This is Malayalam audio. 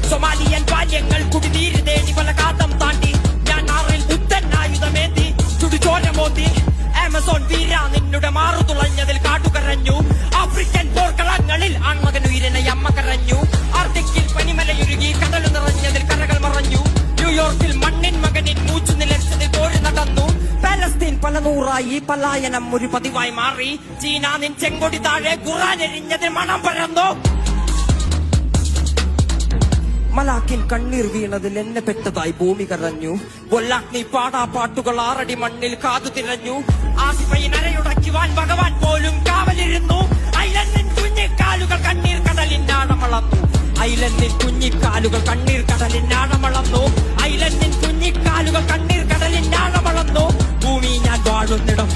സൊമാലിയൻ ബാല്യങ്ങൾ കുടിനീര് തേടി പല കാതം താണ്ടി ഞാൻ ആറിൽ ബുദ്ധൻ ആയുധമേന്തി ചുടുചോര മോന്തി ആമസോൺ വീര നിന്നുടെ മാറു തുളഞ്ഞതിൽ കാട്ടുകരഞ്ഞു ആഫ്രിക്കൻ പോർക്കളങ്ങളിൽ ആൺമകൻ ഉയരനെ അമ്മ കരഞ്ഞു ആർട്ടിക്കിൽ പനിമലയുരുകി കടലു നിറഞ്ഞതിൽ കരകൾ മറഞ്ഞു ന്യൂയോർക്കിൽ മണ്ണിൻ മകനിൻ മൂച്ചു നിലച്ചതിൽ പോര് നടന്നു പാലസ്തീൻ പല നൂറായി പലായനം ഒരു പതിവായി മാറി ചീന നിൻ ചെങ്കൊടി താഴെ ഖുർആൻ എരിഞ്ഞതിൽ മണം പരന്നു മലാക്കിൻ കണ്ണീർ വീണതിൽ എന്നെ പെട്ടതായി ഭൂമി കരഞ്ഞു കൊല്ലാഗ്നി പാടാ പാട്ടുകൾ 6 അടി മണ്ണിൽ കാതു തിരഞ്ഞു ആസിഫൈ നരയുടയ്ക്കുവാൻ ഭഗവാൻ പോലും കാവലിരുന്നു ഐലൻഡിൻ കുഞ്ഞിക്കാലുകൾ കണ്ണീർ കടലിനാഴമളന്നു ഐലൻഡിൻ കുഞ്ഞിക്കാലുകൾ കണ്ണീർ കടലിനാഴമളന്നു ഐലൻഡിൻ കുഞ്ഞിക്കാലുകൾ കണ്ണീർ കടലിനാഴമളന്നു ഭൂമി ഞാൻ വാഴുന്നിടം